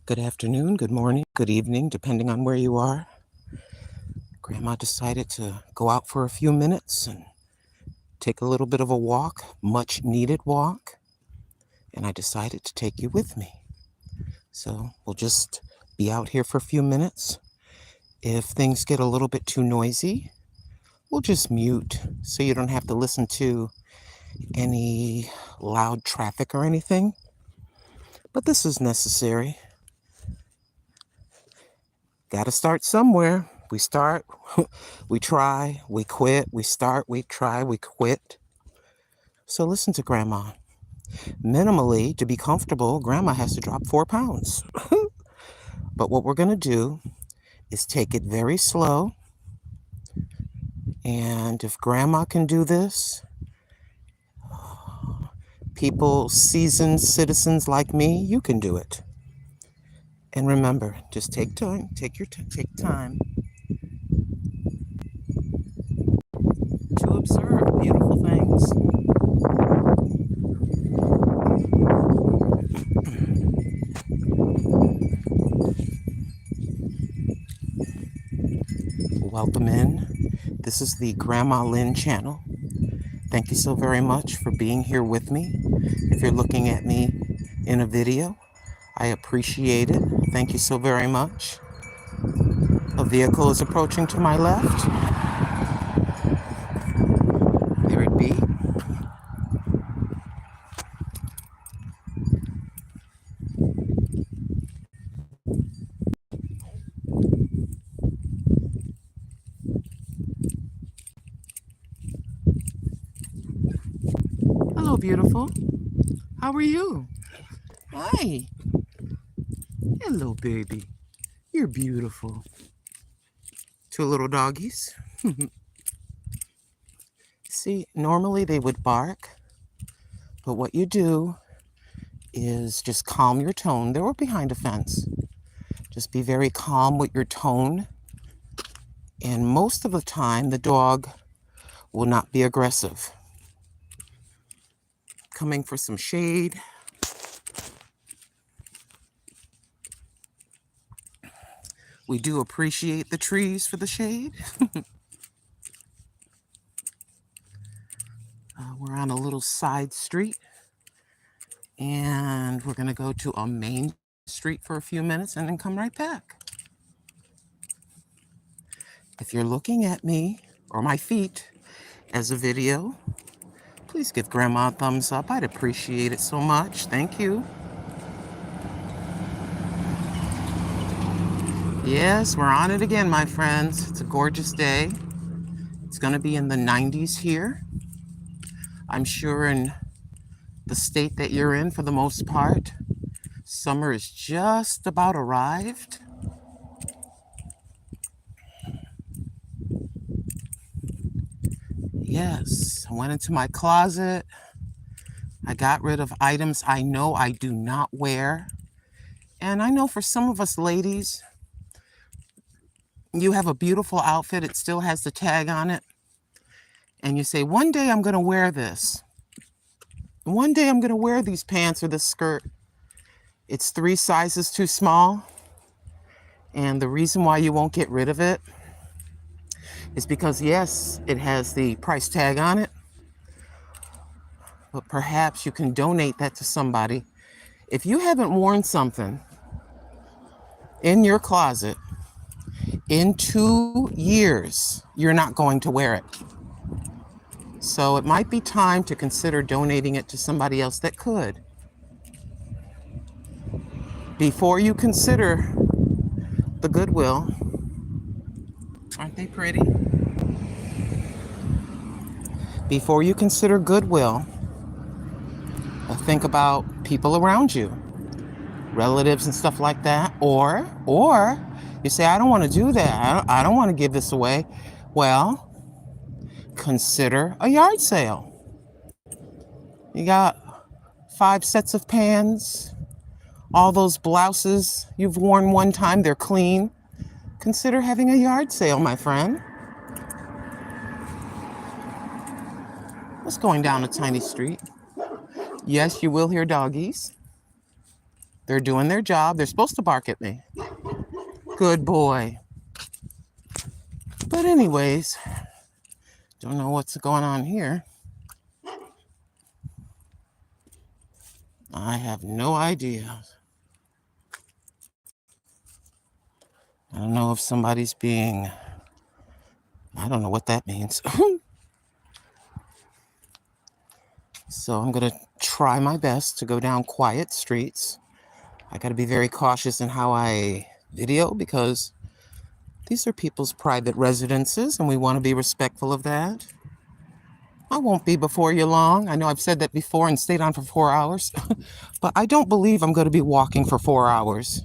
Good afternoon, good morning, good evening, depending on where you are. Grandma decided to go out for a few minutes and take a little bit of a walk, much needed walk, and I decided to take you with me. So we'll just be out here for a few minutes. If things get a little bit too noisy, we'll just mute so you don't have to listen to any loud traffic or anything. But this is necessary. Got to start somewhere. We start, we try, we quit, we start, we try, we quit. So listen to Grandma. Minimally, to be comfortable, Grandma has to drop 4 pounds. But what we're going to do is take it very slow. And if Grandma can do this, people, seasoned citizens like me, you can do it. And remember, just take time, take time to observe beautiful things. Welcome in. This is the Grandma Lynn channel. Thank you so very much for being here with me. If you're looking at me in a video, I appreciate it. Thank you so very much. A vehicle is approaching to my left. There it be. Hello, beautiful. How are you? Hi. Hello, baby. You're beautiful. 2 little doggies. See, normally they would bark, but what you do is just calm your tone. They were behind a fence. Just be very calm with your tone. And most of the time, the dog will not be aggressive. Coming for some shade. We do appreciate the trees for the shade. We're on a little side street. And we're going to go to a main street for a few minutes and then come right back. If you're looking at me or my feet as a video, please give Grandma a thumbs up. I'd appreciate it so much. Thank you. Yes, we're on it again, my friends. It's a gorgeous day. It's going to be in the 90s here. I'm sure in the state that you're in, for the most part, summer is just about arrived. Yes, I went into my closet. I got rid of items I know I do not wear. And I know for some of us ladies, you have a beautiful outfit. It still has the tag on it. And you say, one day I'm going to wear this. One day I'm going to wear these pants or this skirt. It's 3 sizes too small. And the reason why you won't get rid of it is because, yes, it has the price tag on it. But perhaps you can donate that to somebody. If you haven't worn something in your closet in 2 years, you're not going to wear it. So it might be time to consider donating it to somebody else that could. Before you consider the Goodwill, aren't they pretty? Before you consider Goodwill, think about people around you, relatives and stuff like that. Or you say, I don't want to do that. I don't want to give this away. Well, consider a yard sale. You got 5 sets of pants, all those blouses you've worn one time, they're clean. Consider having a yard sale, my friend. What's going down a tiny street? Yes, you will hear doggies. They're doing their job. They're supposed to bark at me. Good boy. But anyways, don't know what's going on here. I have no idea. I don't know if somebody's being, I don't know what that means. So I'm going to try my best to go down quiet streets. I got to be very cautious in how I video because these are people's private residences and we want to be respectful of that. I won't be before you long. I know I've said that before and stayed on for 4 hours, but I don't believe I'm going to be walking for 4 hours.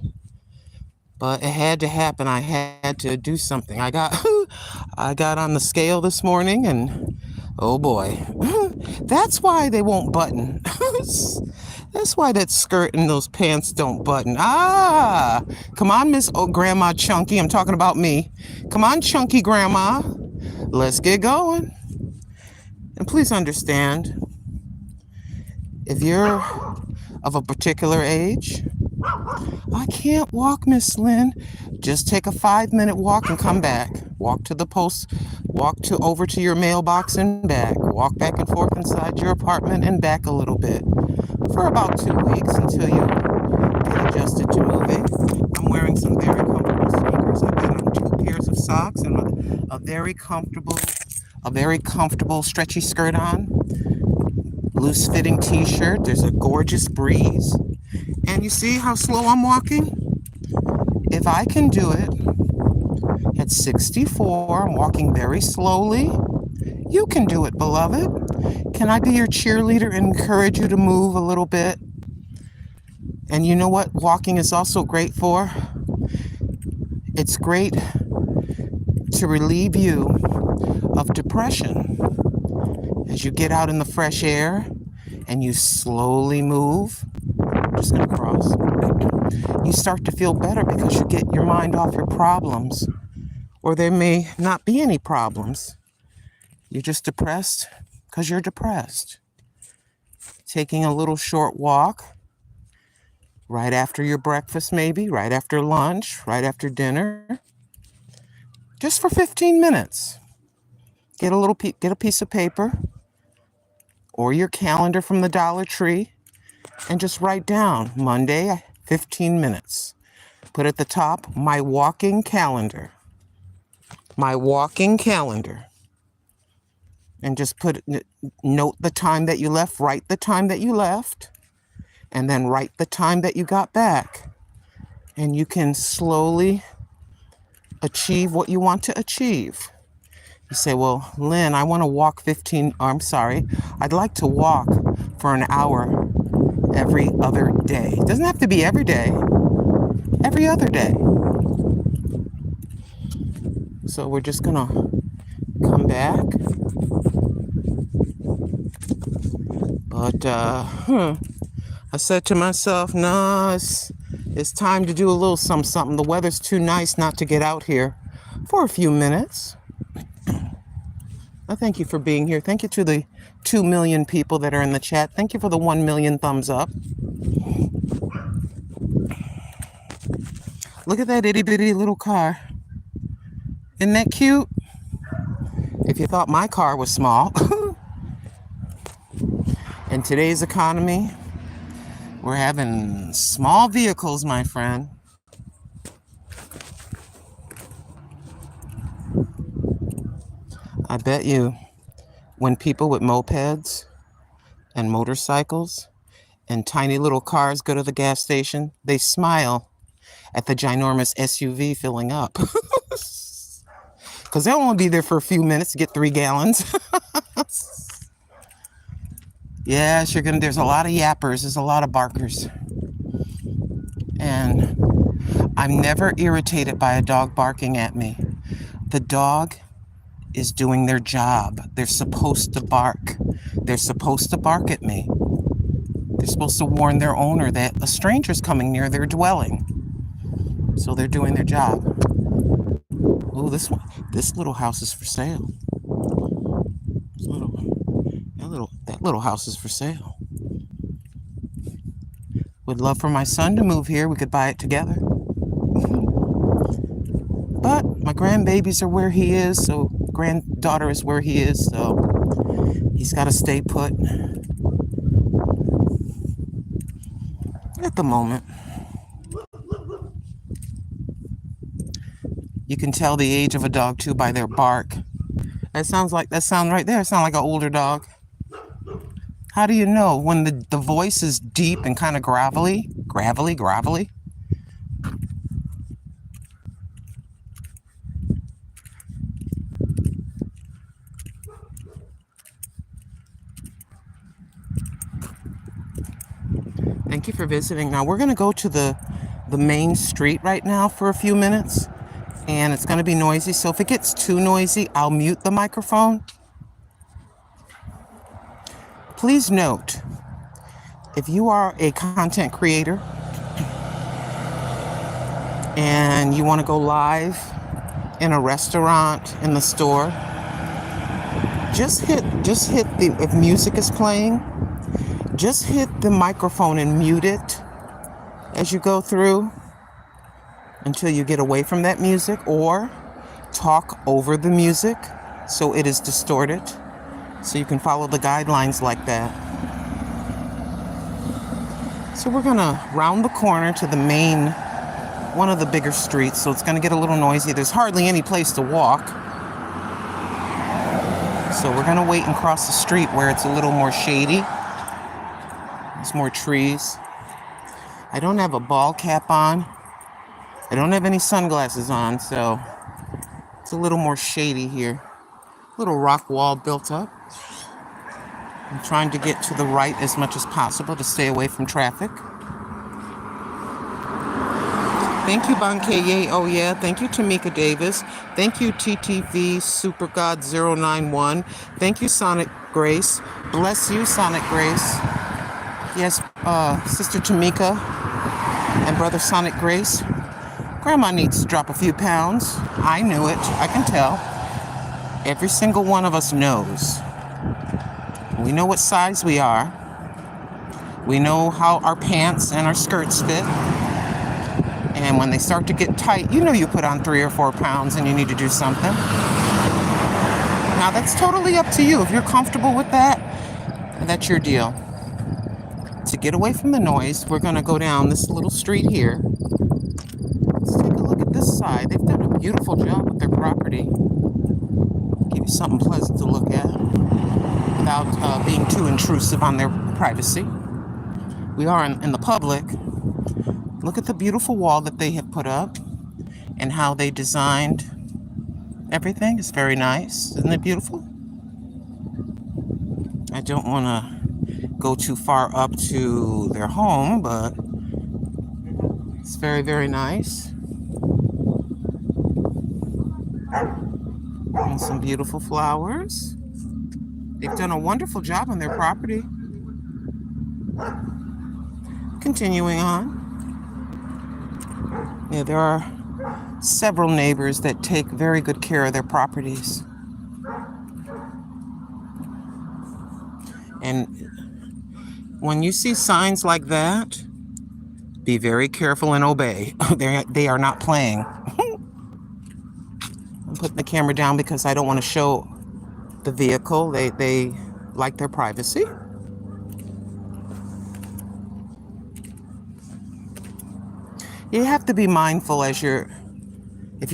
But it had to happen. I had to do something. I got on the scale this morning and oh boy, that's why they won't button. That's why that skirt and those pants don't button. Ah, come on, Miss Grandma Chunky. I'm talking about me. Come on, Chunky Grandma. Let's get going. And please understand, if you're of a particular age, I can't walk, Miss Lynn. Just take a 5-minute walk and come back. Walk to the post, over to your mailbox and back. Walk back and forth inside your apartment and back a little bit for about 2 weeks until you get adjusted to moving. I'm wearing some very comfortable sneakers. I've got on 2 pairs of socks and a very comfortable stretchy skirt on. Loose fitting t-shirt. There's a gorgeous breeze. And you see how slow I'm walking? If I can do it at 64, I'm walking very slowly. You can do it, beloved. Can I be your cheerleader and encourage you to move a little bit? And you know what walking is also great for? It's great to relieve you of depression. As you get out in the fresh air and you slowly move, I'm just going to cross, you start to feel better because you get your mind off your problems. Or there may not be any problems. You're just depressed because you're depressed. Taking a little short walk right after your breakfast, maybe, right after lunch, right after dinner, just for 15 minutes. Get a piece of paper or your calendar from the Dollar Tree and just write down Monday, 15 minutes. Put at the top, my walking calendar. My walking calendar. And just note the time that you left, write the time that you left, and then write the time that you got back. And you can slowly achieve what you want to achieve. You say, well, Lynn, I want to walk I'd like to walk for an hour every other day. It doesn't have to be every day, every other day. So we're just going to come back. But I said to myself, no, it's time to do a little something. The weather's too nice not to get out here for a few minutes. I thank you for being here. Thank you to the 2 million people that are in the chat. Thank you for the 1 million thumbs up. Look at that itty bitty little car. Isn't that cute? If you thought my car was small. In today's economy, we're having small vehicles, my friend. I bet you when people with mopeds and motorcycles and tiny little cars go to the gas station, they smile at the ginormous SUV filling up. Because they'll only be there for a few minutes to get 3 gallons. Yes, there's a lot of yappers, there's a lot of barkers. And I'm never irritated by a dog barking at me. The dog is doing their job. They're supposed to bark. They're supposed to bark at me. They're supposed to warn their owner that a stranger's coming near their dwelling. So they're doing their job. Oh, this little house is for sale. That little house is for sale. Would love for my son to move here. We could buy it together. But my grandbabies are where he is, so granddaughter is where he is, so he's got to stay put at the moment. You can tell the age of a dog too by their bark. That sound right there. It sounds like an older dog. How do you know when the voice is deep and kind of gravelly? Gravelly? Thank you for visiting. Now we're going to go to the main street right now for a few minutes, and it's going to be noisy. So if it gets too noisy, I'll mute the microphone. Please note, if you are a content creator and you want to go live in a restaurant, in the store, just hit the, if music is playing, just hit the microphone and mute it as you go through until you get away from that music, or talk over the music so it is distorted, so you can follow the guidelines like that. So we're gonna round the corner to the main, one of the bigger streets, so it's gonna get a little noisy. There's hardly any place to walk. So we're gonna wait and cross the street where it's a little more shady. There's more trees. I don't have a ball cap on. I don't have any sunglasses on, so it's a little more shady here. Little rock wall built up. I'm trying to get to the right as much as possible to stay away from traffic. Thank you, Bankeye. Oh yeah, thank you, Tamika Davis. Thank you, TTV SuperGod091. Thank you, Sonic Grace. Bless you, Sonic Grace. Yes, Sister Tamika and Brother Sonic Grace. Grandma needs to drop a few pounds. I knew it. I can tell. Every single one of us knows. We know what size we are. We know how our pants and our skirts fit. And when they start to get tight, you know you put on 3 or 4 pounds and you need to do something. Now that's totally up to you. If you're comfortable with that, that's your deal. To get away from the noise, we're going to go down this little street here. Let's take a look at this side. They've done a beautiful job with their property. Give you something pleasant to look at without being too intrusive on their privacy. We are in the public. Look at the beautiful wall that they have put up and how they designed everything. It's very nice. Isn't it beautiful? I don't want to go too far up to their home, but it's very, very nice. And some beautiful flowers. They've done a wonderful job on their property. Continuing on. Yeah, there are several neighbors that take very good care of their properties. And when you see signs like that, be very careful and obey. They are not playing. I'm putting the camera down because I don't want to show the vehicle. They like their privacy. You have to be mindful if you're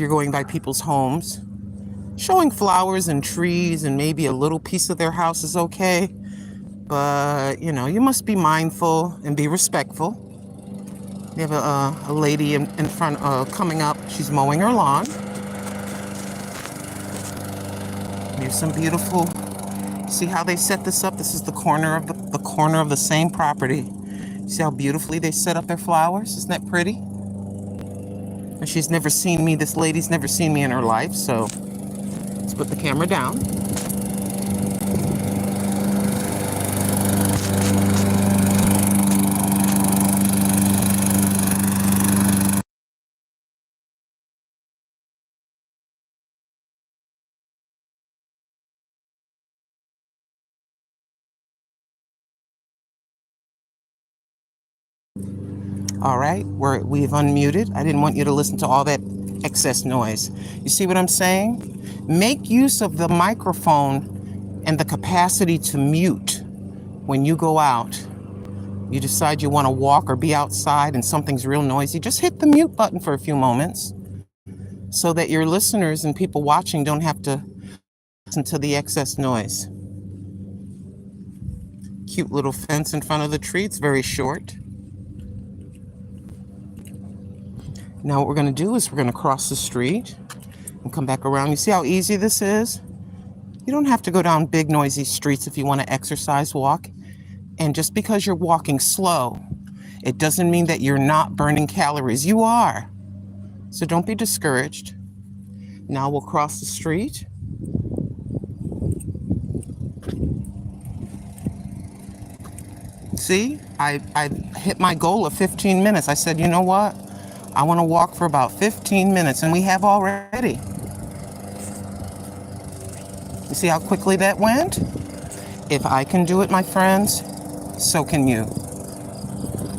going by people's homes. Showing flowers and trees and maybe a little piece of their house is okay, but you must be mindful and be respectful. We have a lady in front coming up. She's mowing her lawn. There's some beautiful. See how they set this up? This is the corner of the corner of the same property. See how beautifully they set up their flowers? Isn't that pretty? And she's never seen me. This lady's never seen me in her life, so let's put the camera down. All right, we've unmuted. I didn't want you to listen to all that excess noise. You see what I'm saying? Make use of the microphone and the capacity to mute when you go out. You decide you want to walk or be outside and something's real noisy, just hit the mute button for a few moments so that your listeners and people watching don't have to listen to the excess noise. Cute little fence in front of the tree. It's very short. Now what we're going to do is we're going to cross the street and come back around. You see how easy this is? You don't have to go down big noisy streets if you want to exercise walk. And just because you're walking slow, it doesn't mean that you're not burning calories. You are. So don't be discouraged. Now we'll cross the street. See, I hit my goal of 15 minutes. I said, you know what? I want to walk for about 15 minutes, and we have already. You see how quickly that went? If I can do it, my friends, so can you.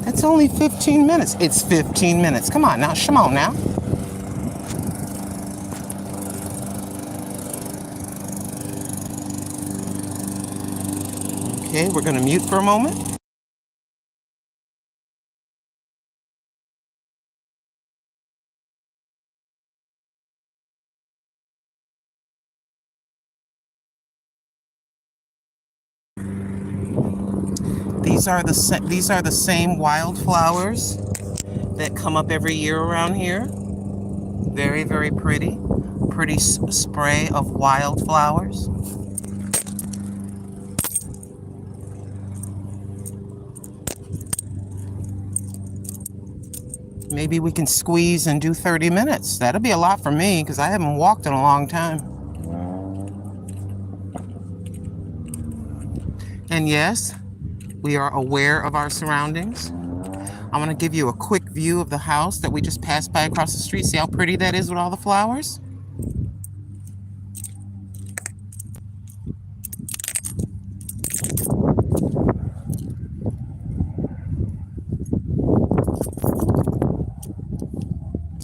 That's only 15 minutes. It's 15 minutes. Come on now, come on now. Okay, we're going to mute for a moment. These are the same wildflowers that come up every year around here. Very, very pretty. Pretty spray of wildflowers. Maybe we can squeeze and do 30 minutes. That'll be a lot for me because I haven't walked in a long time. And yes, we are aware of our surroundings. I'm going to give you a quick view of the house that we just passed by across the street. See how pretty that is with all the flowers?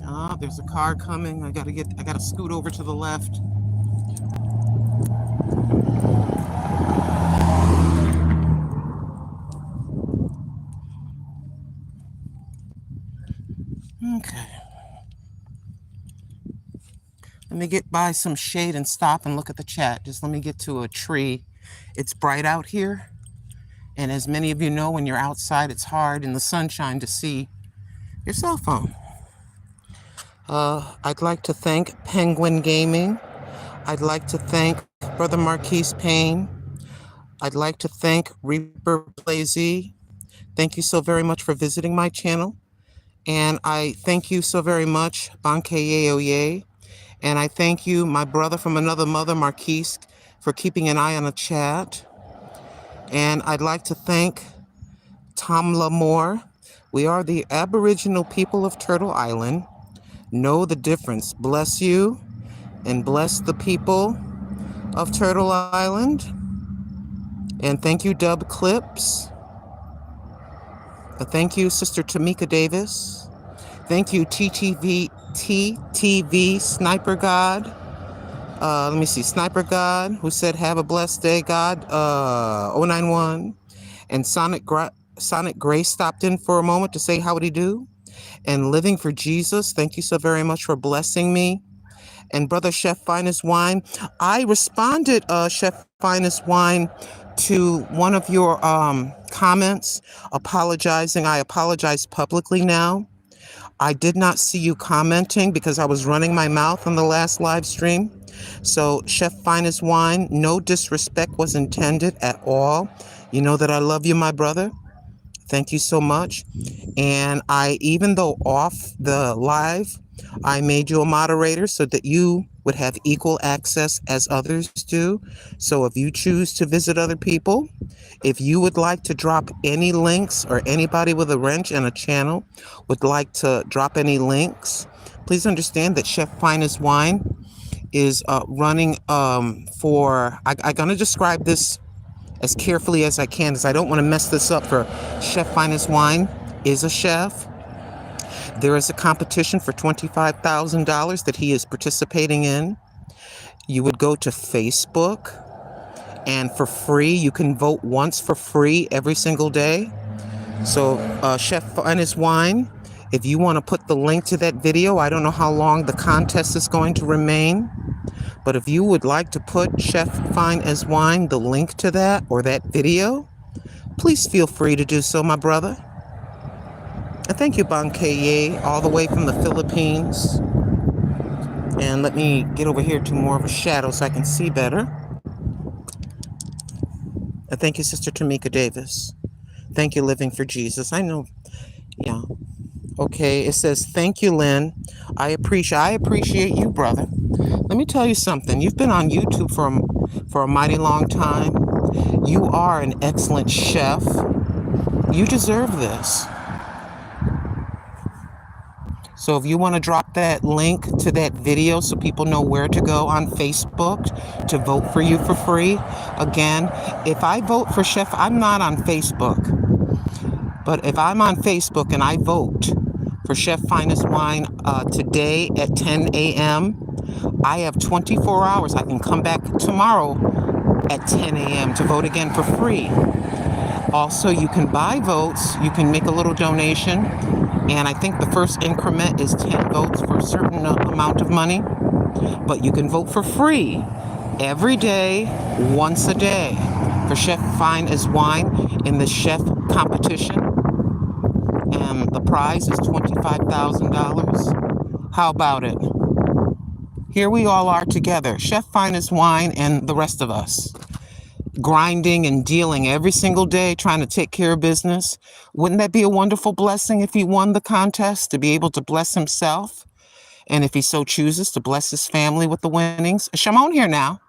Ah, there's a car coming. I gotta scoot over to the left. Okay. Let me get by some shade and stop and look at the chat. Just let me get to a tree. It's bright out here. And as many of you know, when you're outside, it's hard in the sunshine to see your cell phone. I'd like to thank Penguin Gaming. I'd like to thank Brother Marquise Payne. I'd like to thank Reaper Blazy. Thank you so very much for visiting my channel. And I thank you so very much, Banke Oye. And I thank you, my brother from another mother, Marquise, for keeping an eye on the chat. And I'd like to thank Tom Lamore. We are the Aboriginal people of Turtle Island. Know the difference. Bless you and bless the people of Turtle Island. And thank you, Dub Clips. Thank you, Sister Tamika Davis. Thank you, TTV Sniper God. Let me see, Sniper God, who said, have a blessed day, God. 091. And Sonic Grace stopped in for a moment to say howdy do. And Living for Jesus, thank you so very much for blessing me. And Brother Chef Finest Wine, I responded, Chef Finest Wine, to one of your comments apologizing. I apologize publicly now. I did not see you commenting because I was running my mouth on the last live stream. So Chef Finest Wine, no disrespect was intended at all. You know that I love you, my brother. Thank you so much. And even though off the live, I made you a moderator so that you would have equal access as others do. So if you choose to visit other people, if you would like to drop any links, or anybody with a wrench and a channel would like to drop any links, please understand that Chef Finest Wine is running I'm going to describe this as carefully as I can, because I don't want to mess this up. For Chef Finest Wine is a chef, There is a competition for $25,000 that he is participating in. You would go to Facebook, and for free, you can vote once for free every single day. So Chef Finest Wine, if you want to put the link to that video, I don't know how long the contest is going to remain, but if you would like to put Chef Finest Wine, the link to that or that video, please feel free to do so, my brother. And thank you, Bankeye, all the way from the Philippines. And let me get over here to more of a shadow so I can see better. And thank you, Sister Tamika Davis. Thank you, Living for Jesus. I know, yeah. Okay, it says, thank you, Lynn. I appreciate you, brother. Let me tell you something. You've been on YouTube for a mighty long time. You are an excellent chef. You deserve this. So if you want to drop that link to that video so people know where to go on Facebook to vote for you for free. Again, if I vote for Chef, I'm not on Facebook. But if I'm on Facebook and I vote for Chef Finest Wine today at 10 a.m., I have 24 hours. I can come back tomorrow at 10 a.m. to vote again for free. Also, you can buy votes. You can make a little donation. And I think the first increment is 10 votes for a certain amount of money. But you can vote for free every day, once a day, for Chef Finest Wine in the chef competition. And the prize is $25,000. How about it? Here we all are together, Chef Finest Wine and the rest of us, grinding and dealing every single day, trying to take care of business. Wouldn't that be a wonderful blessing if he won the contest, to be able to bless himself? And if he so chooses, to bless his family with the winnings. Shimon here now.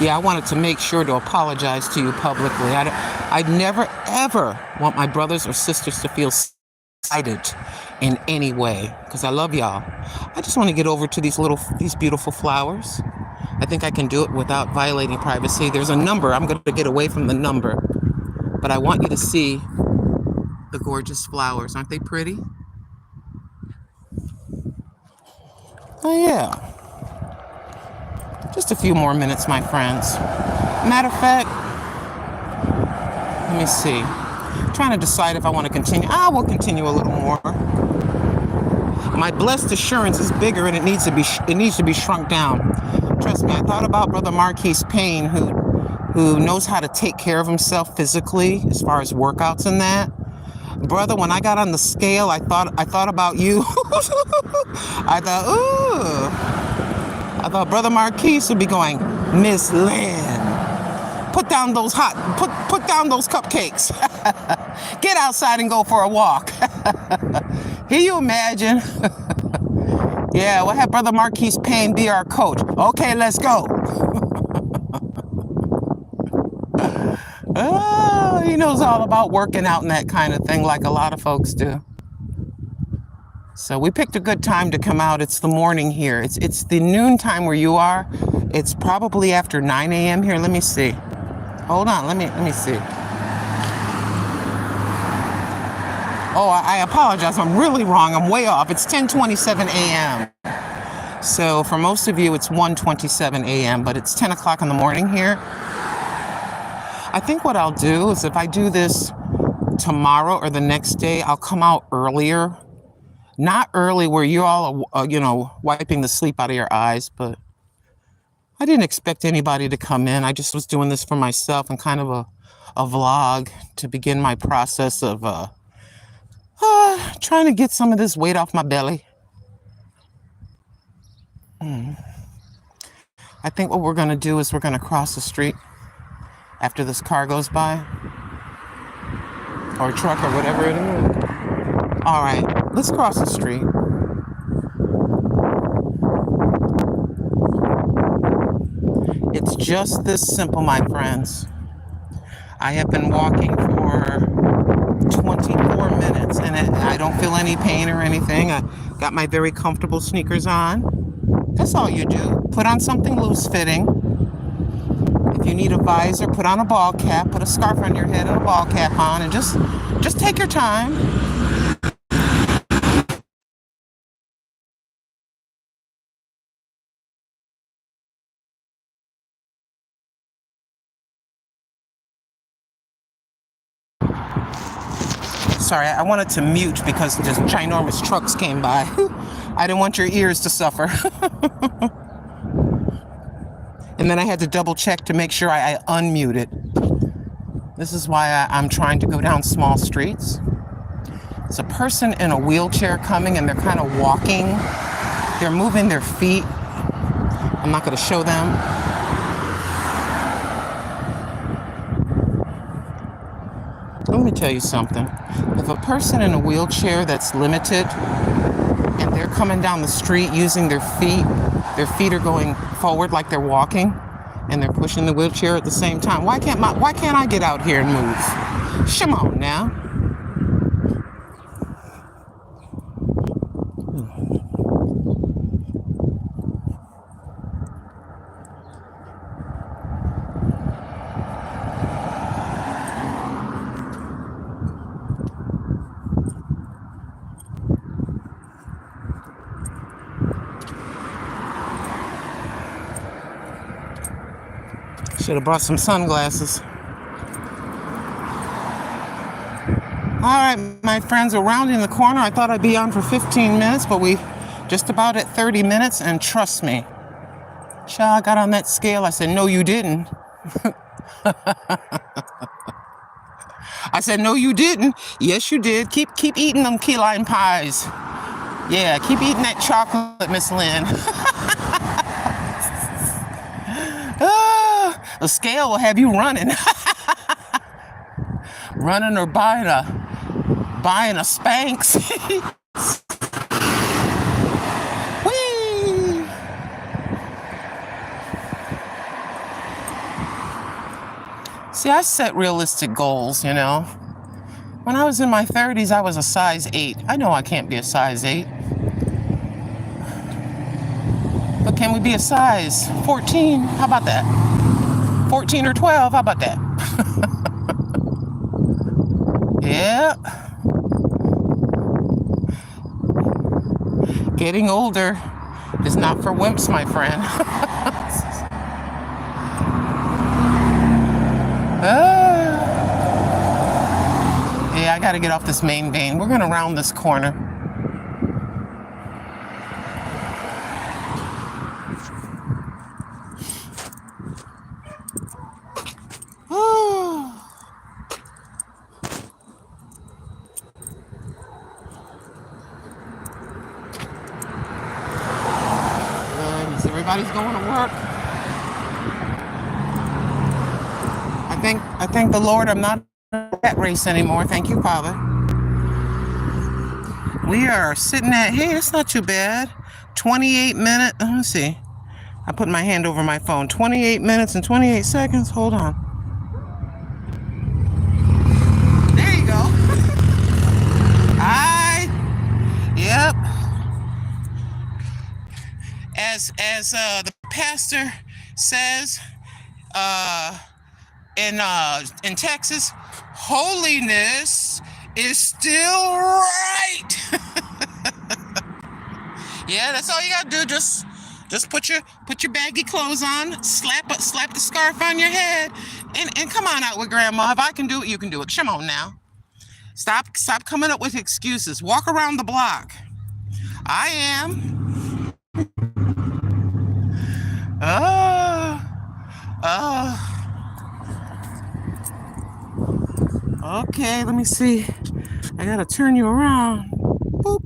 Yeah, I wanted to make sure to apologize to you publicly. I'd never, ever want my brothers or sisters to feel slighted in any way, because I love y'all. I just want to get over to these beautiful flowers. I think I can do it without violating privacy. There's a number. I'm going to get away from the number, but I want you to see the gorgeous flowers. Aren't they pretty? Oh yeah. Just a few more minutes, my friends. Matter of fact, let me see. I'm trying to decide if I want to continue. We'll continue a little more. My blessed assurance is bigger, and it needs to be shrunk down. Trust me, I thought about Brother Marquise Payne, who knows how to take care of himself physically as far as workouts and that. Brother, when I got on the scale, I thought about you. I thought Brother Marquise would be going, Miss Lynn, put down those cupcakes. Get outside and go for a walk. Can you imagine? Yeah, we'll have Brother Marquise Payne be our coach. Okay, let's go. He knows all about working out and that kind of thing, like a lot of folks do. So we picked a good time to come out. It's the morning here. It's the noon time where you are. It's probably after 9 a.m. here. Let me see. Hold on. Let me see. Oh, I apologize. I'm really wrong. I'm way off. It's 10:27 a.m. So for most of you, it's 1:27 a.m., but it's 10 o'clock in the morning here. I think what I'll do is, if I do this tomorrow or the next day, I'll come out earlier. Not early where you're all, wiping the sleep out of your eyes, but I didn't expect anybody to come in. I just was doing this for myself and kind of a vlog to begin my process of trying to get some of this weight off my belly. I think what we're going to do is we're going to cross the street after this car goes by, or truck, or whatever it is. All right, let's cross the street. It's just this simple, my friends. I have been walking for 24 minutes, and I don't feel any pain or anything. I got my very comfortable sneakers on. That's all you do. Put on something loose-fitting. If If you need a visor, put on a ball cap, put a scarf on your head and a ball cap on, and just take your time. Sorry, I wanted to mute because just ginormous trucks came by. I didn't want your ears to suffer. And then I had to double check to make sure I unmuted. This is why I'm trying to go down small streets. It's a person in a wheelchair coming and they're kind of walking. They're moving their feet. I'm not going to show them. Let me tell you something. If a person in a wheelchair that's limited and they're coming down the street using their feet are going forward like they're walking and they're pushing the wheelchair at the same time. Why can't I get out here and move? Come on now. Should have brought some sunglasses. All right, my friends, we're rounding the corner. I thought I'd be on for 15 minutes, but we just about at 30 minutes, and trust me, child, I got on that scale. I said, no, you didn't. I said, no, you didn't. Yes, you did. Keep eating them key lime pies. Yeah, keep eating that chocolate, Miss Lynn. The scale will have you running. Running or buying a Spanx. Whee! See, I set realistic goals, you know. When I was in my 30s, I was a size 8. I know I can't be a size 8. But can we be a size 14? How about that? 14 or 12? How about that? Yeah. Getting older is not for wimps, my friend. Yeah, I gotta get off this main vein. We're gonna round this corner. Everybody's going to work. I thank the Lord I'm not in a rat race anymore. Thank you, Father. We are sitting at, hey, it's not too bad. 28 minutes. Let me see. I put my hand over my phone. 28 minutes and 28 seconds. Hold on. There you go. Yep. As the pastor says in Texas, holiness is still right. Yeah, that's all you gotta do. Just put your baggy clothes on, slap the scarf on your head, and come on out with Grandma. If I can do it, you can do it. Come on now. Stop coming up with excuses. Walk around the block. I am. Okay, let me see. I gotta turn you around. Boop.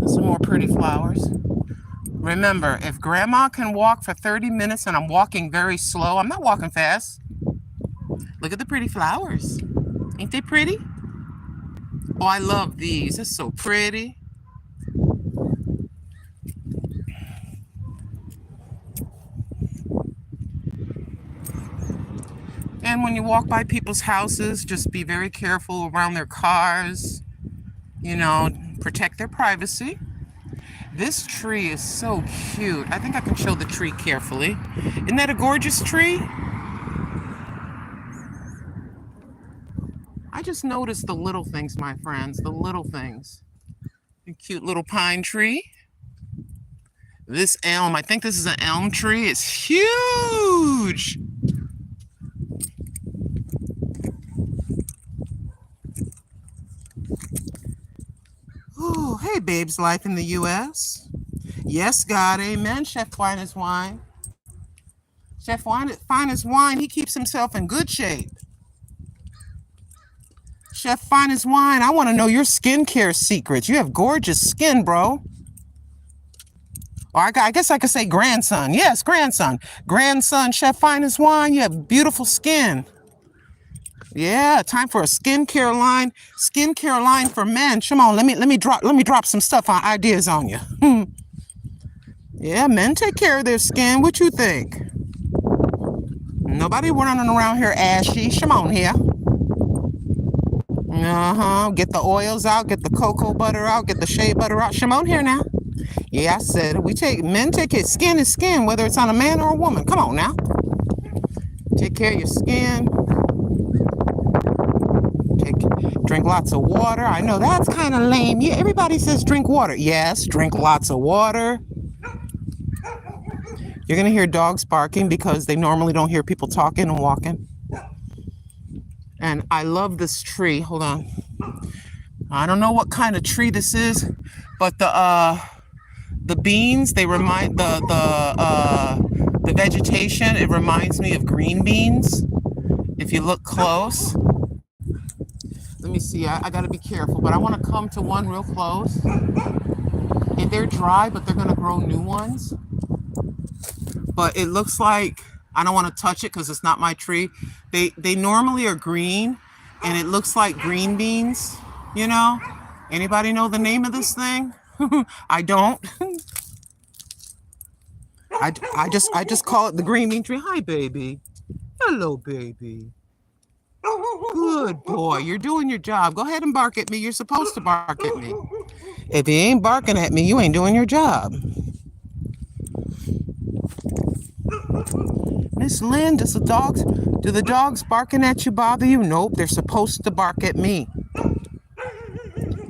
Some more pretty flowers. Remember, if Grandma can walk for 30 minutes and I'm walking very slow, I'm not walking fast. Look at the pretty flowers. Ain't they pretty? Oh, I love these. It's so pretty. And when you walk by people's houses, just be very careful around their cars. You know, protect their privacy. This tree is so cute. I think I can show the tree carefully. Isn't that a gorgeous tree? I just noticed the little things, my friends, the little things. A cute little pine tree. This elm, I think this is an elm tree. It's huge. Oh, hey, Babe's Life in the U.S. Yes, God, amen. Chef Fine as Wine. Chef Fine as Wine, he keeps himself in good shape. Chef Fine as Wine, I want to know your skincare secrets. You have gorgeous skin, bro. Or I guess I could say grandson. Yes, grandson. Grandson, Chef Fine as Wine, you have beautiful skin. Yeah, time for a skincare line. Skincare line for men. Come on, let me drop some stuff on ideas on you. Yeah, men take care of their skin. What you think? Nobody running around here ashy. Come on here. Get the oils out, get the cocoa butter out, get the shea butter out. Come on here now. Yeah, I said it. Men take it. Skin is skin, whether it's on a man or a woman. Come on now. Take care of your skin. Drink lots of water. I know that's kind of lame. Yeah, everybody says drink water. Yes, drink lots of water. You're going to hear dogs barking because they normally don't hear people talking and walking. And I love this tree. Hold on. I don't know what kind of tree this is, but the beans, they remind the vegetation, it reminds me of green beans. If you look close. Let me see, I gotta be careful, but I wanna come to one real close. And they're dry, but they're gonna grow new ones. But it looks like, I don't wanna touch it because it's not my tree. They normally are green, and it looks like green beans, you know? Anybody know the name of this thing? I don't. I just call it the green bean tree. Hi, baby. Hello, baby. Good boy. You're doing your job. Go ahead and bark at me. You're supposed to bark at me. If you ain't barking at me, you ain't doing your job. Miss Lynn, do the dogs barking at you bother you? Nope, they're supposed to bark at me.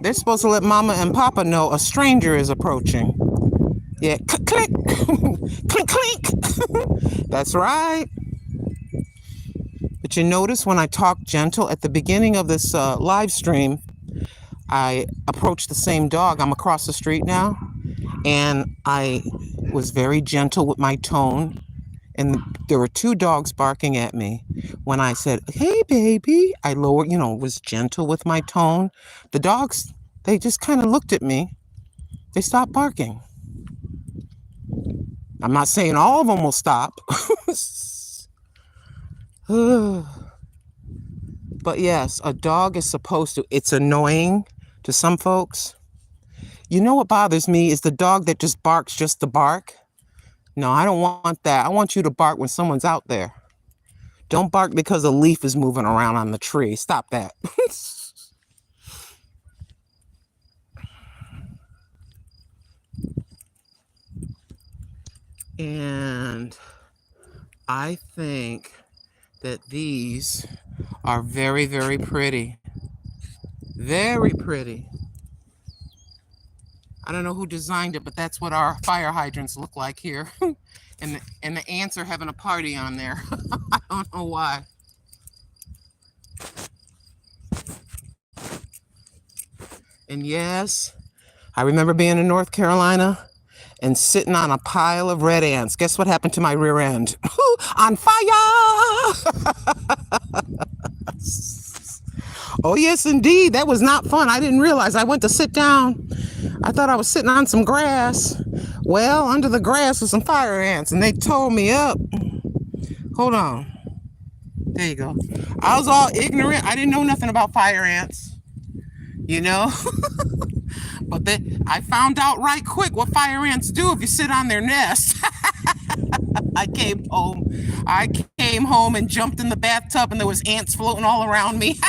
They're supposed to let Mama and Papa know a stranger is approaching. Yeah, click, click, clink, clink. That's right. But you notice when I talk gentle at the beginning of this live stream, I approached the same dog. I'm across the street now, and I was very gentle with my tone. And there were two dogs barking at me. When I said, hey, baby, I lowered, was gentle with my tone. The dogs, they just kind of looked at me. They stopped barking. I'm not saying all of them will stop. But yes, a dog is supposed to. It's annoying to some folks. You know what bothers me is the dog that just barks just to bark. No, I don't want that. I want you to bark when someone's out there. Don't bark because a leaf is moving around on the tree. Stop that. And I think that these are very, very pretty. Very pretty. I don't know who designed it, but that's what our fire hydrants look like here. and the ants are having a party on there. I don't know why. And yes, I remember being in North Carolina and sitting on a pile of red ants. Guess what happened to my rear end? On fire! Oh, yes, indeed. That was not fun. I didn't realize. I went to sit down. I thought I was sitting on some grass. Well, under the grass was some fire ants, and they tore me up. Hold on. There you go. I was all ignorant. I didn't know nothing about fire ants, But I found out right quick what fire ants do if you sit on their nest. I came home and jumped in the bathtub, and there was ants floating all around me.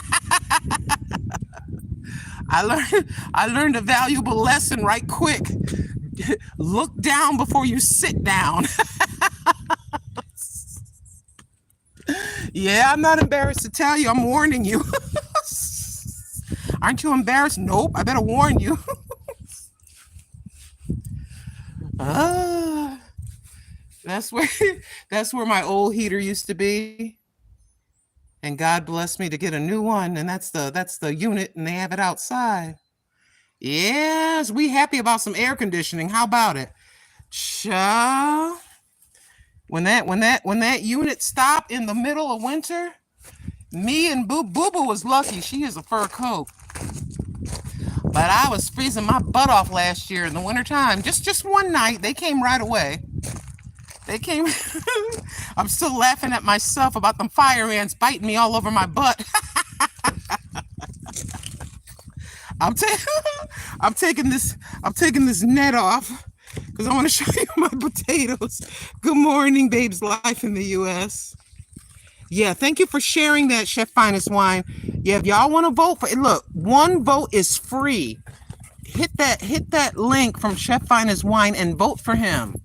I learned a valuable lesson right quick. Look down before you sit down. Yeah, I'm not embarrassed to tell you. I'm warning you. Aren't you embarrassed? Nope. I better warn you. uh, that's where that's where my old heater used to be. And God blessed me to get a new one. And that's the unit, and they have it outside. Yes, we happy about some air conditioning. How about it? Cha. When that unit stopped in the middle of winter, me and Boo Boo was lucky. She is a fur coat. But I was freezing my butt off last year in the wintertime. Just one night. They came right away. They came. I'm still laughing at myself about them fire ants biting me all over my butt. I'm taking this net off because I want to show you my potatoes. Good morning, Babes Life in the U.S. Yeah, thank you for sharing that, Chef Finest Wine. Yeah, if y'all want to vote for it, look, one vote is free. Hit that link from Chef Finest Wine and vote for him.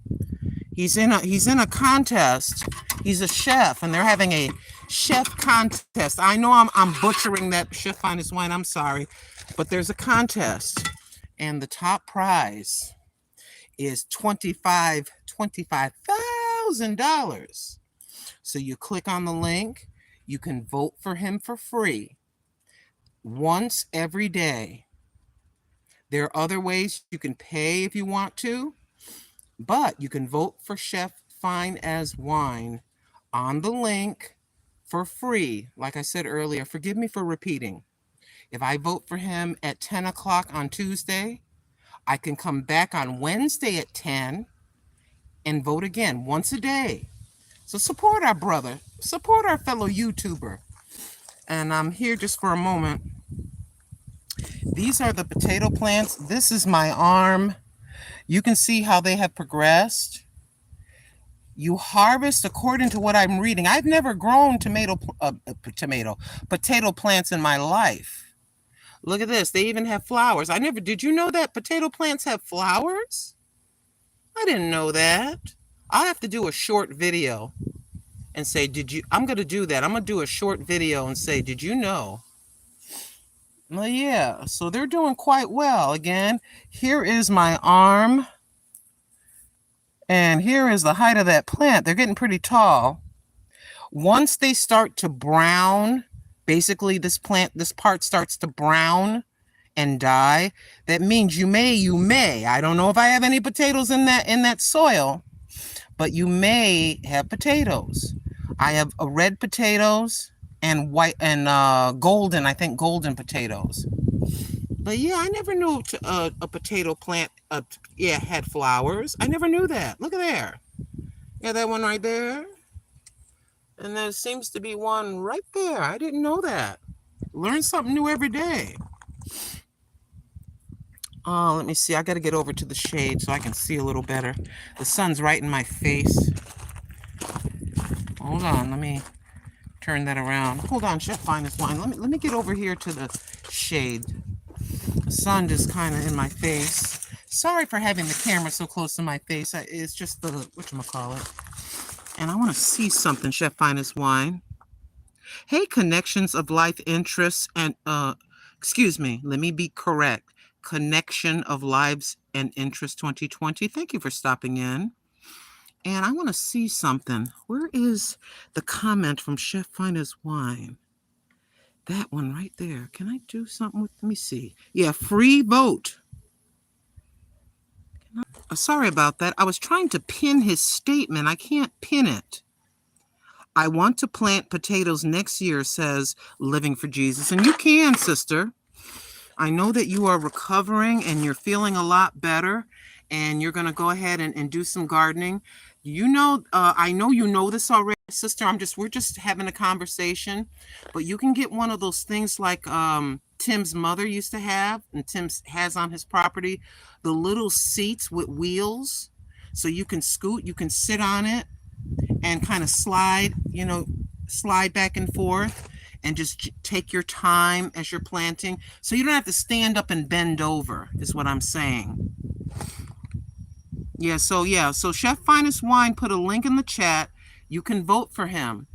He's in a contest. He's a chef, and they're having a chef contest. I know I'm butchering that, Chef Finest Wine. I'm sorry, but there's a contest, and the top prize is $25,000. So you click on the link. You can vote for him for free once every day. There are other ways you can pay if you want to, but you can vote for Chef Fine as Wine on the link for free. Like I said earlier, forgive me for repeating. If I vote for him at 10 o'clock on Tuesday, I can come back on Wednesday at 10 and vote again once a day. So support our brother, support our fellow YouTuber. And I'm here just for a moment. These are the potato plants. This is my arm. You can see how they have progressed. You harvest according to what I'm reading. I've never grown potato plants in my life. Look at this. They even have flowers. Did you know that potato plants have flowers? I didn't know that. I'll have to do a short video and say, I'm going to do that. I'm going to do a short video and say, did you know? Well, yeah, so they're doing quite well. Again, here is my arm. And here is the height of that plant. They're getting pretty tall. Once they start to brown, basically this part starts to brown and die. That means you may. I don't know if I have any potatoes in that soil, but you may have potatoes. I have red potatoes and white and golden, I think golden potatoes. But yeah, I never knew a potato plant had flowers. I never knew that. Look at there. Yeah, that one right there. And there seems to be one right there. I didn't know that. Learn something new every day. Oh, let me see. I got to get over to the shade so I can see a little better. The sun's right in my face. Hold on. Let me turn that around. Hold on, Chef Finest Wine. Let me get over here to the shade. The sun just kind of in my face. Sorry for having the camera so close to my face. It's just the, whatchamacallit. And I want to see something, Chef Finest Wine. Hey, Connections of Life Interests and, excuse me, let me be correct. Connection of Lives and Interests 2020. Thank you for stopping in. And I want to see something. Where is the comment from Chef Finest Wine? That one right there. Can I do something with, let me see. Yeah, free vote. Sorry about that. I was trying to pin his statement. I can't pin it. I want to plant potatoes next year, says Living for Jesus. And you can, sister. I know that you are recovering and you're feeling a lot better. And you're going to go ahead and do some gardening. You know, I know you know this already, sister. We're just having a conversation. But you can get one of those things like Tim's mother used to have, and Tim has on his property, the little seats with wheels. So you can scoot, you can sit on it and kind of slide back and forth and just take your time as you're planting. So you don't have to stand up and bend over, is what I'm saying. So Chef Finest Wine put a link in the chat. You can vote for him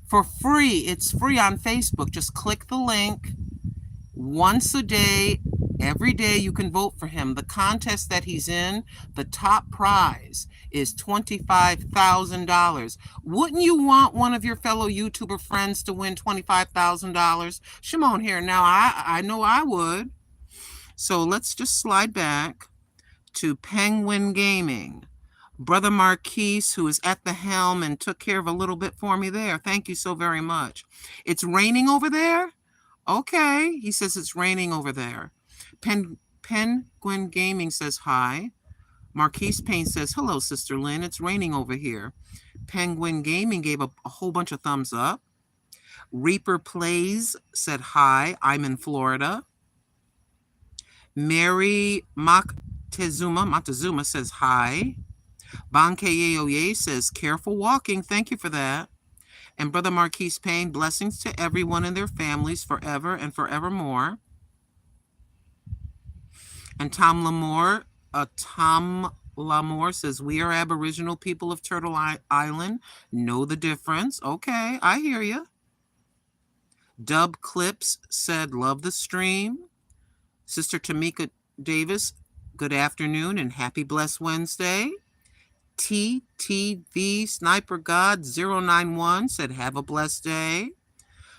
for free. It's free on Facebook. Just click the link. Once a day, every day you can vote for him. The contest that he's in, the top prize is $25,000. Wouldn't you want one of your fellow YouTuber friends to win $25,000? Shimon here. Now, I know I would. So let's just slide back to Penguin Gaming. Brother Marquise, who is at the helm and took care of a little bit for me there. Thank you so very much. It's raining over there? Okay. He says it's raining over there. Penguin Gaming says hi. Marquise Payne says, hello, Sister Lynn. It's raining over here. Penguin Gaming gave a whole bunch of thumbs up. Reaper Plays said hi. I'm in Florida. Mary Montezuma says hi. Bankeyeoye says, careful walking. Thank you for that. And Brother Marquise Payne, blessings to everyone and their families forever and forevermore. And Tom Lamore says, we are Aboriginal people of Turtle Island. Know the difference. Okay, I hear you. Dub Clips said, love the stream. Sister Tamika Davis, good afternoon and happy blessed Wednesday. TTV Sniper God 091 said, have a blessed day.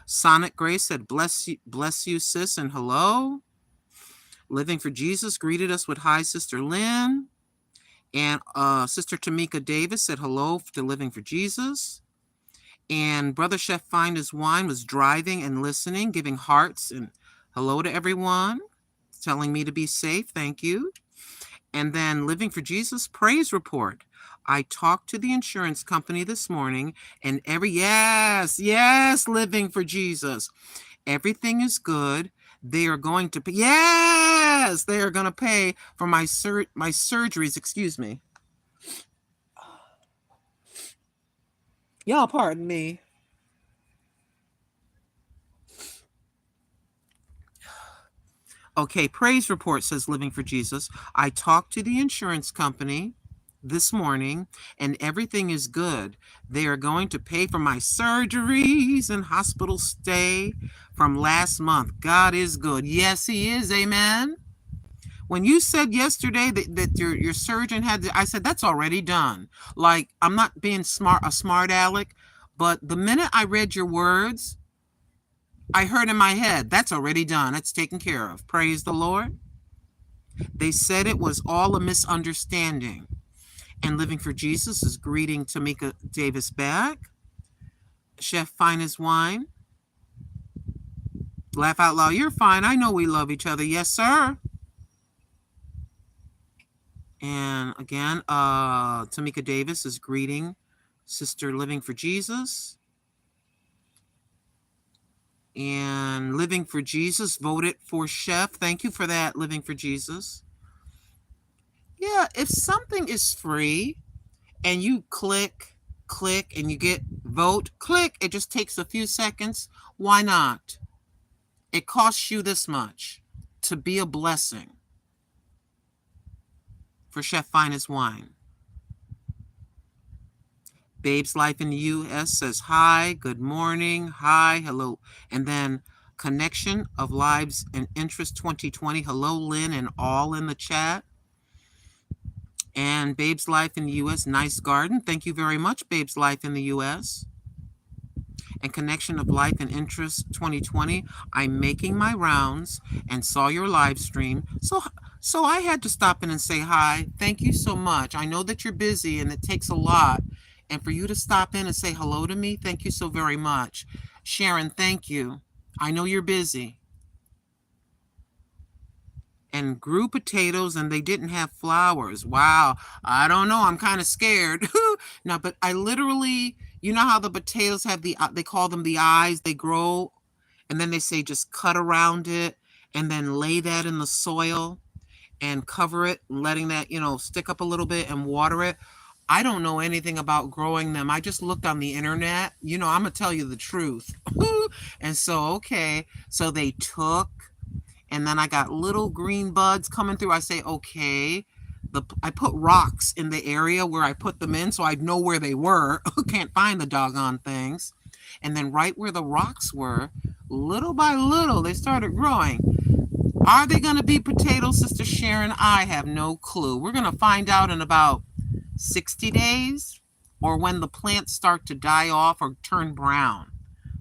Sonic Grace said, bless you, sis, and hello. Living for Jesus greeted us with hi, Sister Lynn. And Sister Tamika Davis said hello to Living for Jesus. And Brother Chef Find His Wine was driving and listening, giving hearts and hello to everyone, telling me to be safe. Thank you. And then Living for Jesus praise report. I talked to the insurance company this morning and yes, Living for Jesus. Everything is good. They are going to pay. Yes, they are going to pay for my surgeries. Excuse me. Y'all pardon me. Okay, praise report says Living for Jesus. I talked to the insurance company this morning and everything is good. They are going to pay for my surgeries and hospital stay from last month. God is good. Yes, he is. Amen. When you said yesterday that your surgeon had I said, that's already done. Like, I'm not being a smart aleck, but the minute I read your words, I heard in my head, that's already done. It's taken care of. Praise the Lord. They said it was all a misunderstanding. And Living for Jesus is greeting Tamika Davis back. Chef Fine His Wine. Laugh out loud. You're fine. I know we love each other. Yes, sir. And again, Tamika Davis is greeting Sister Living for Jesus. And Living for Jesus voted for Chef. Thank you for that, Living for Jesus. Yeah, if something is free and you click, and you get vote, click, it just takes a few seconds. Why not? It costs you this much to be a blessing for Chef Fine His Wine. Babe's Life in the U.S. says hi, good morning, hi, hello. And then Connection of Lives and Interest 2020. Hello, Lynn, and all in the chat. And Babe's Life in the U.S. Nice garden. Thank you very much, Babe's Life in the U.S. And Connection of Life and Interest 2020. I'm making my rounds and saw your live stream. So I had to stop in and say hi. Thank you so much. I know that you're busy and it takes a lot. And for you to stop in and say hello to me, thank you so very much. Sharon, thank you. I know you're busy. And grew potatoes and they didn't have flowers. Wow. I don't know. I'm kind of scared. No, but I literally, you know how the potatoes have they call them the eyes, they grow, and then they say just cut around it and then lay that in the soil and cover it, letting that, stick up a little bit and water it. I don't know anything about growing them. I just looked on the internet. I'm going to tell you the truth. And so, okay. So they took, and then I got little green buds coming through. I say, okay, I put rocks in the area where I put them in so I'd know where they were. Can't find the doggone things. And then right where the rocks were, little by little, they started growing. Are they going to be potatoes, Sister Sharon? I have no clue. We're going to find out in about 60 days or when the plants start to die off or turn brown.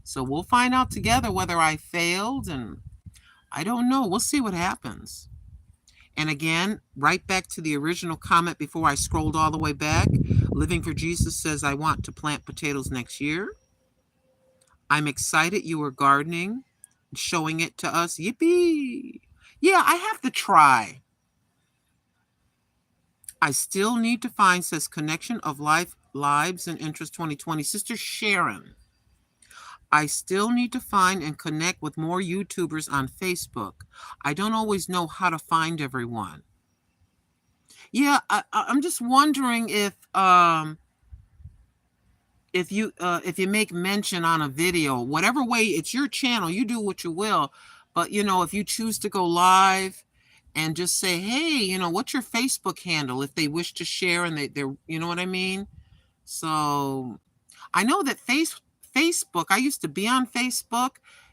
So we'll find out together whether I failed, and I don't know. We'll see what happens. And again, right back to the original comment before I scrolled all the way back. Living for Jesus says, I want to plant potatoes next year. I'm excited you were gardening, showing it to us. Yippee! Yeah, I have to try. I still need to find, says Connection of Lives and Interest 2020. Sister Sharon, I still need to find and connect with more YouTubers on Facebook. I don't always know how to find everyone. Yeah, I'm just wondering if you make mention on a video, whatever way, it's your channel, you do what you will. But if you choose to go live and just say, hey, what's your Facebook handle, if they wish to share and they're, you know what I mean? So I know that Facebook, I used to be on Facebook,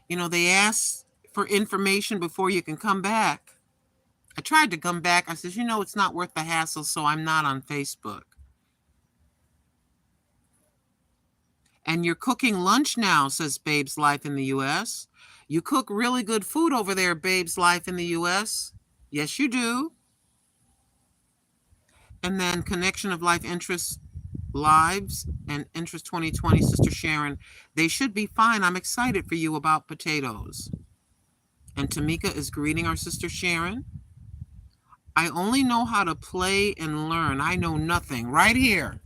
they ask for information before you can come back. I tried to come back. I said, it's not worth the hassle, so I'm not on Facebook. And you're cooking lunch now, says Babe's Life in the U.S. You cook really good food over there, Babe's Life in the U.S. Yes, you do. And then Connection of Life Interest Lives and Interest 2020, Sister Sharon. They should be fine. I'm excited for you about potatoes. And Tamika is greeting our Sister Sharon. I only know how to play and learn. I know nothing. Right here.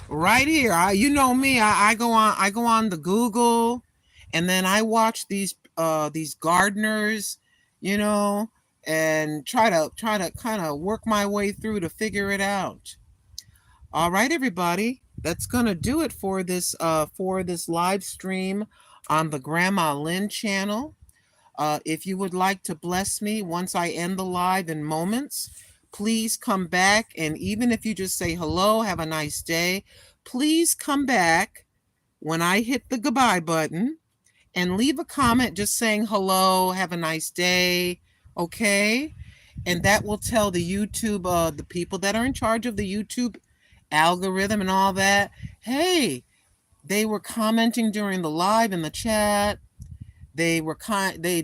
You know me. I go on the Google, and then I watch these gardeners, and try to kind of work my way through to figure it out. All right, everybody, that's gonna do it for this live stream on the Grandma Lynn channel. If you would like to bless me once I end the live in moments, please come back. And even if you just say hello, have a nice day, please come back when I hit the goodbye button and leave a comment just saying hello, have a nice day, okay? And that will tell the YouTube, the people that are in charge of the YouTube algorithm and all that, hey, they were commenting during the live in the chat. They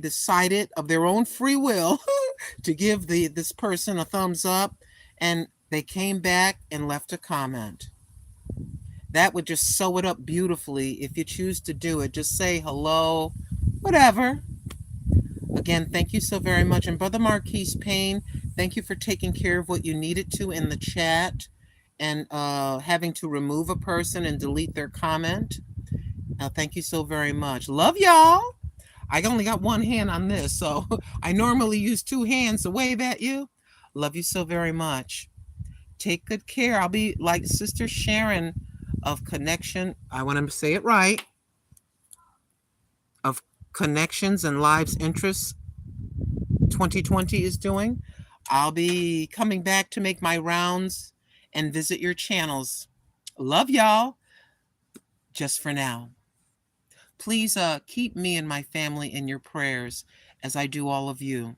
decided of their own free will to give this person a thumbs up, and they came back and left a comment. That would just sew it up beautifully. If you choose to do it, just say hello, whatever. Again, thank you so very much. And Brother Marquise Payne, thank you for taking care of what you needed to in the chat and having to remove a person and delete their comment. Thank you so very much. Love y'all. I only got one hand on this, so I normally use two hands to wave at you. Love you so very much. Take good care. I'll be like Sister Sharon of Connection. I want to say it right. Of Connections and Lives Interests 2020 is doing. I'll be coming back to make my rounds and visit your channels. Love y'all. Just for now. Please keep me and my family in your prayers as I do all of you.